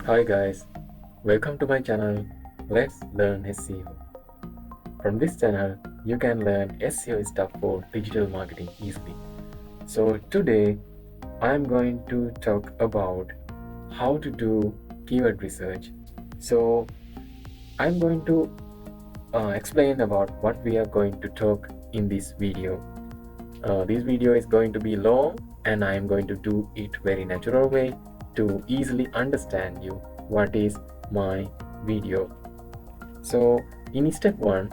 Hi guys, welcome to my channel. Let's learn SEO. From this channel, you can learn SEO stuff for digital marketing easily. So today, I'm going to talk about how to do keyword research. So I'm going to explain about what we are going to talk in this video. This video is going to be long and I am going to do it very natural way to easily understand you what is my video. So in step 1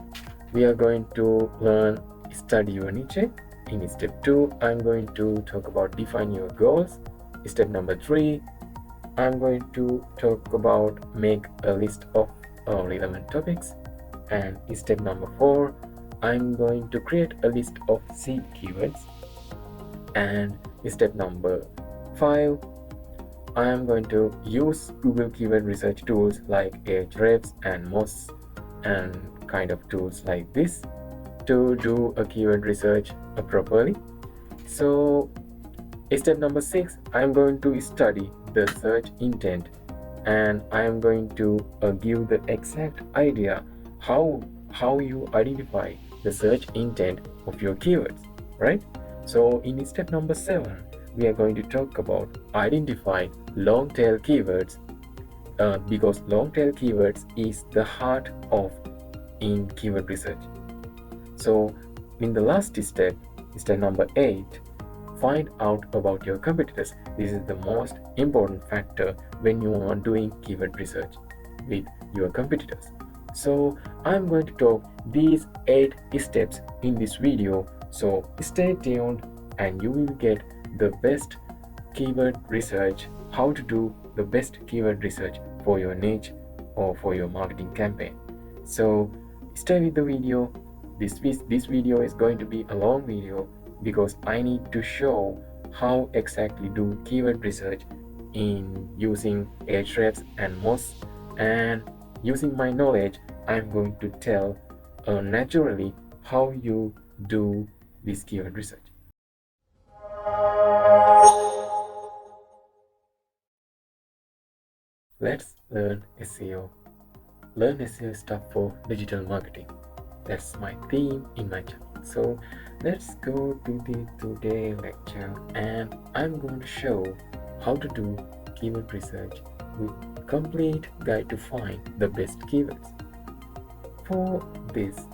we are going to learn study your niche. In step 2 I'm going to talk about define your goals. Step number 3 I'm going to talk about make a list of relevant topics. And step number 4 I'm going to create a list of seed keywords. And step number 5 I am going to use Google keyword research tools like Ahrefs and Moz and kind of tools like this to do a keyword research properly. So step number 6 I am going to study the search intent, and I am going to give the exact idea how you identify the search intent of your keywords, right? So in step number 7 we are going to talk about identify long tail keywords, because long tail keywords is the heart of in keyword research. So in the last step number 8, find out about your competitors. This is the most important factor when you are doing keyword research with your competitors. So I'm going to talk these 8 steps in this video. So stay tuned and you will get the best keyword research, how to do the best keyword research for your niche or for your marketing campaign. So stay with the video. This video is going to be a long video because I need to show how exactly do keyword research in using Ahrefs and Moz, and using my knowledge I'm going to tell naturally how you do this keyword research. Let's learn SEO. Learn SEO stuff for digital marketing. That's my theme in my channel. So let's go to the today lecture, and I'm going to show how to do keyword research with complete guide to find the best keywords. For this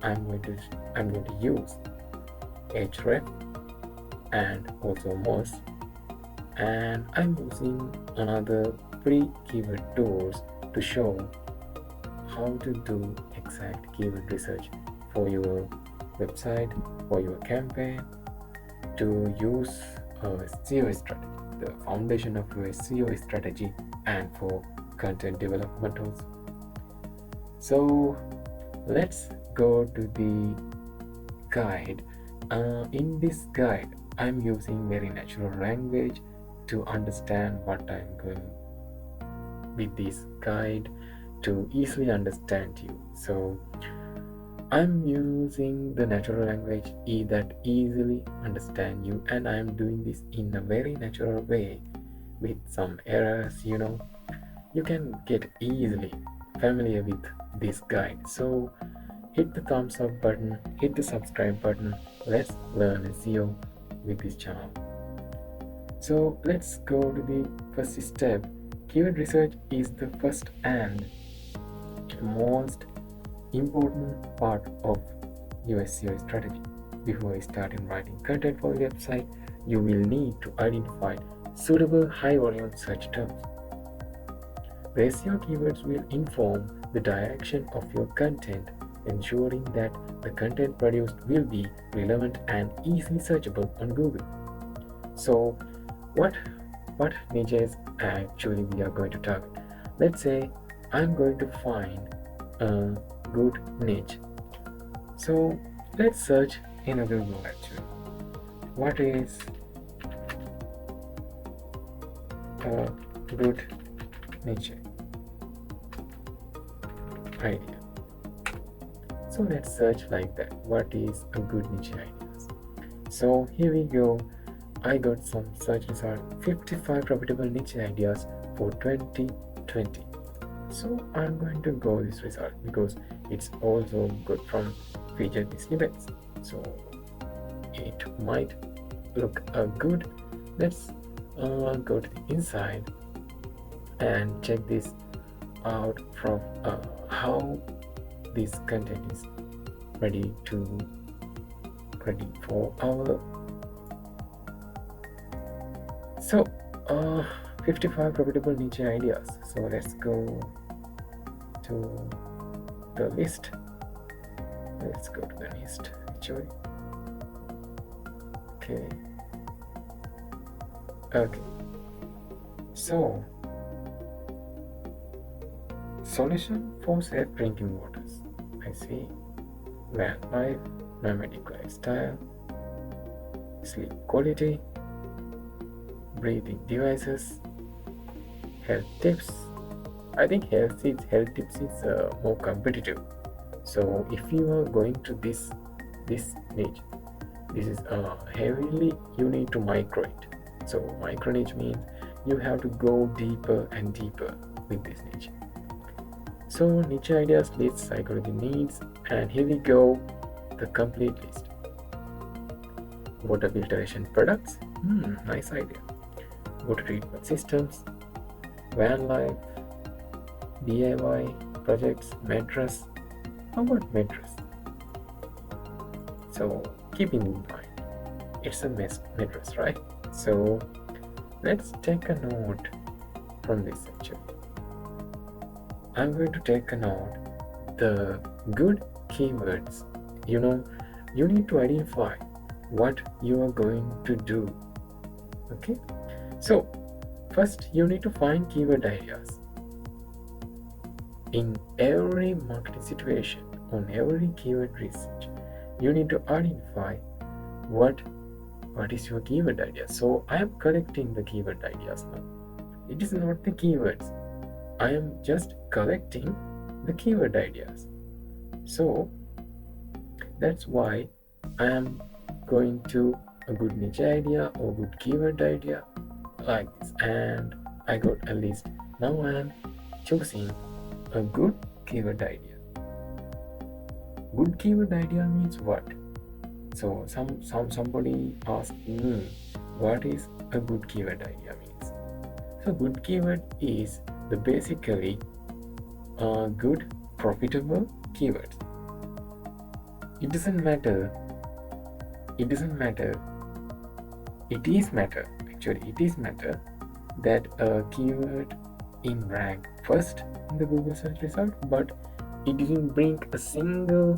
I'm going to use Ahrefs and also Moz, and I'm using another free keyword tools to show how to do exact keyword research for your website, for your campaign, to use a SEO strategy, the foundation of your SEO strategy, and for content development also. So let's go to the guide. In this guide I'm using very natural language to understand what I'm going with this guide to easily understand you. So I'm using the natural language that easily understand you, and I'm doing this in a very natural way with some errors. You can get easily familiar with this guide. So hit the thumbs up button, hit the subscribe button. Let's learn SEO with this channel. So let's go to the first step. Keyword research is the first and most important part of your SEO strategy. Before you start in writing content for your website, you will need to identify suitable high volume search terms. The SEO keywords will inform the direction of your content, ensuring that the content produced will be relevant and easily searchable on Google. So what niches actually we are going to target? Let's say I'm going to find a good niche. So let's search in a Google actually. What is a good niche idea? So let's search like that. What is a good niche ideas? So here we go. I got some search results. 55 profitable niche ideas for 20 20. So I'm going to go this result because it's also good from featured snippets. So it might look good. Let's go to the inside and check this out from how this content is ready for our 55 profitable niche ideas. So let's go to the list. Let's go to the list actually. Okay, so solution for safe drinking waters. I see van life, nomadic lifestyle, sleep quality, breathing devices, health tips. I think health tips is more competitive. So if you are going to this niche, this is heavily you need to micro it. So micro niche means you have to go deeper and deeper with this niche. So niche ideas, list, psychology needs, and here we go, the complete list. Water filtration products, nice idea. Water treatment systems, van life, DIY projects, mattress. How about mattress? So keep in mind, it's a mattress, right? So let's take a note from this section. I'm going to take a note the good keywords. You need to identify what you are going to do. Okay, so first you need to find keyword ideas. In every marketing situation, on every keyword research, you need to identify what is your keyword idea. So I am collecting the keyword ideas now. It is not the keywords. I am just collecting the keyword ideas. So that's why I am going to a good niche idea or good keyword idea like this, and I got a list. Now I am choosing a good keyword idea. Good keyword idea means what? So somebody asked me what is a good keyword idea means. So good keyword is the basically good profitable keywords. It is matter that a keyword in rank first in the Google search result, but it didn't bring a single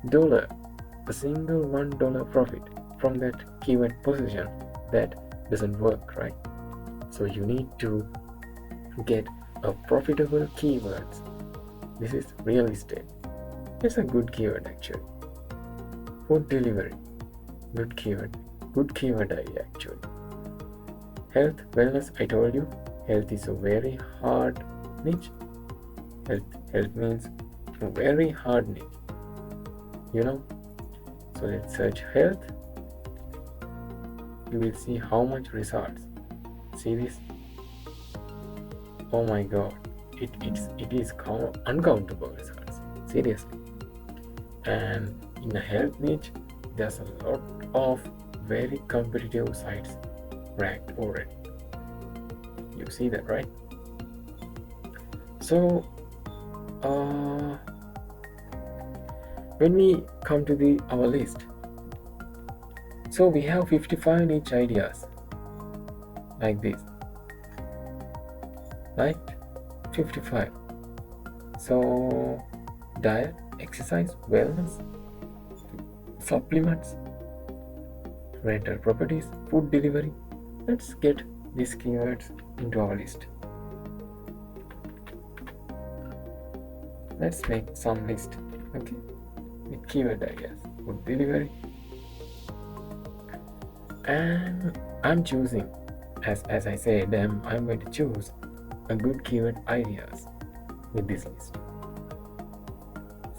$1 profit from that keyword position. That doesn't work, right? So you need to get a profitable keywords. This is real estate. It's a good keyword actually. Food delivery, good keyword idea actually. Health, wellness, I told you, health is a very hard niche. Health means a very hard niche. So let's search health. You will see how much results. See this? Oh my god, it is uncountable results. Seriously. And in a health niche, there's a lot of very competitive sites ranked already. You see that, right? So when we come to our list, so we have 55 niche ideas like this, right? 55. So diet, exercise, wellness, supplements, rental properties, food delivery. Let's get these keywords into our list. Let's make some list, okay, with keyword ideas. Food delivery, and I'm choosing, as I said, I'm going to choose a good keyword ideas with this list.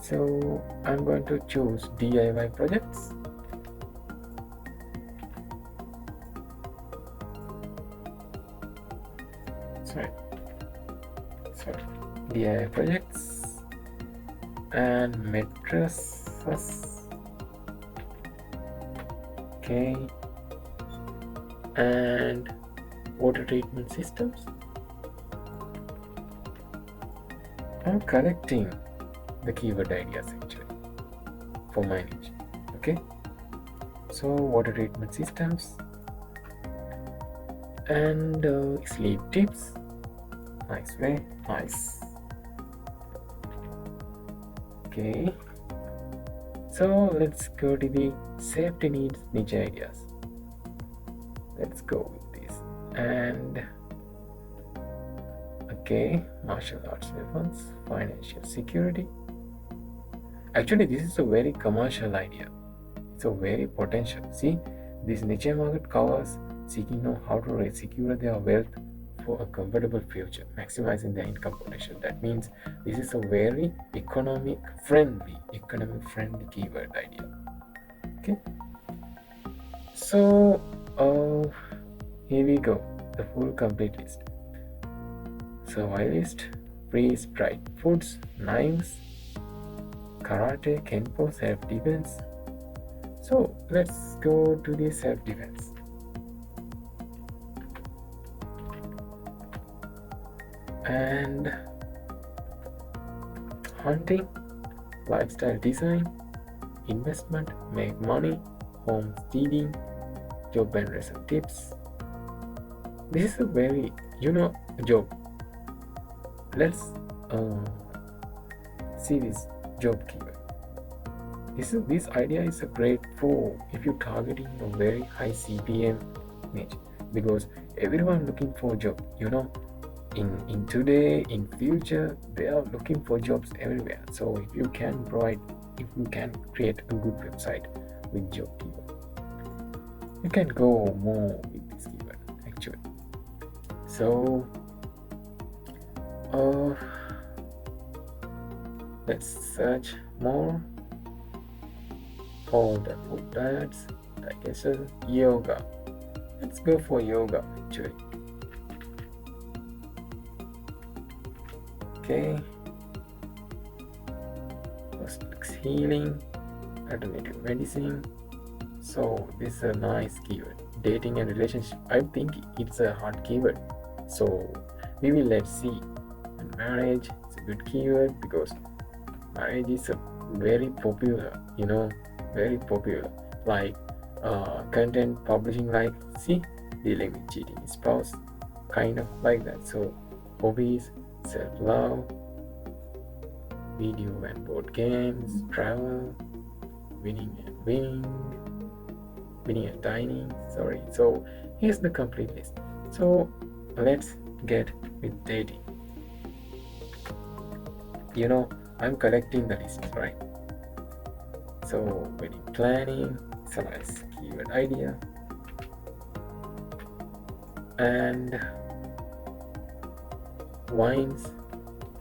So I'm going to choose DIY projects. Sorry. sorry, DIY projects and mattresses. Okay, and water treatment systems. I'm collecting the keyword ideas actually for my niche. Okay, so water treatment systems and sleep tips. Nice way, nice. Okay, so let's go to the safety needs niche ideas. Let's go with this. And okay, martial arts weapons, financial security. Actually, this is a very commercial idea. It's a very potential. See, this niche market covers seeking know how to secure their wealth for a comfortable future, maximizing their income potential. That means this is a very economic friendly keyword idea. Okay, so here we go, the full complete list. Survivalist, freeze-dried foods, knives, karate, kenpo, self-defense. So let's go to the self-defense. And hunting, lifestyle design, investment, make money, homesteading, job and recent tips. This is a very, job. Let's see this job keyword. This idea is a great for if you're targeting a very high CPM niche, because everyone looking for a job, in today, in future, they are looking for jobs everywhere. So if you can create a good website with job keyword, you can go more with this keyword actually. So let's search more. All the food diets, digestion, yoga. Let's go for yoga actually. Okay, cosmetics healing, alternative medicine. So this is a nice keyword. Dating and relationship, I think it's a hard keyword, so we will let's see. And marriage is a good keyword because marriage is a very popular, very popular, like content publishing, like dealing with cheating spouse, kind of like that. So hobbies, self-love, video and board games, travel, winning and dining. Sorry. So here's the complete list. So let's get with dating. I'm collecting the list, right? So wedding planning, it's a nice keyword idea. And wines,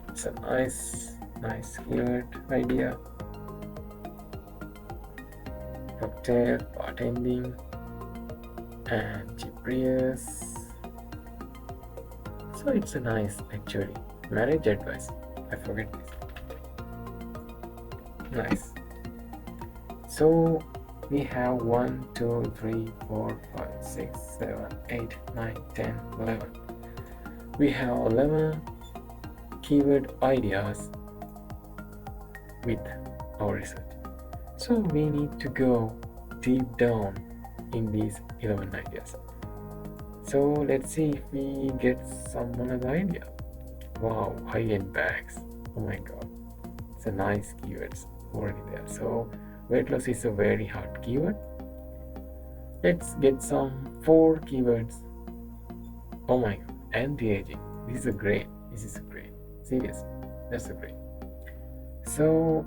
it's a nice keyword idea. Cocktail, bartending, and Cyprius. So it's a nice actually. Marriage advice, I forget this. Nice. So we have 1, 2, 3, 4, 5, 6, 7, 8, 9, 10, 11. We have 11 keyword ideas with our research. So we need to go deep down in these 11 ideas. So let's see if we get some other idea. Wow, high-end bags. Oh my god. It's a nice keywords already there. So weight loss is a very hard keyword. Let's get some 4 keywords. Oh my god, anti-aging. This is a great. Seriously, that's a great. So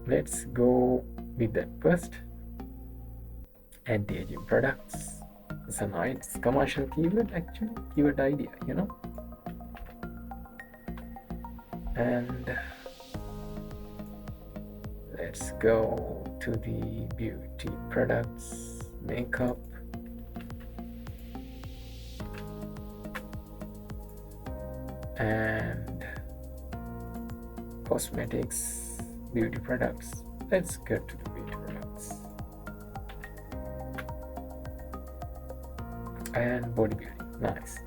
let's go with that first. Anti-aging products. It's a nice commercial keyword actually. Keyword idea, And let's go to the beauty products, makeup, and cosmetics, beauty products. Let's get to the beauty products and body beauty. Nice.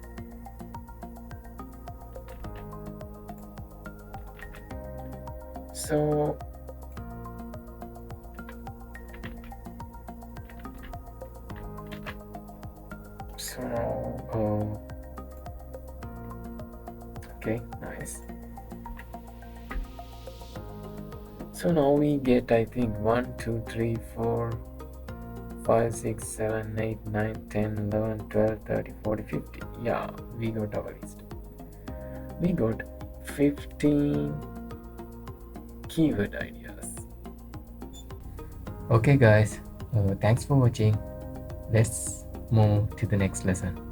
So now, okay, nice. So now we get, I think, 1 2 3 4 5 6 7 8 9 10 11 12 30 40 50. Yeah, we got our list. We got 15 keyword ideas. Okay guys, thanks for watching. Let's move to the next lesson.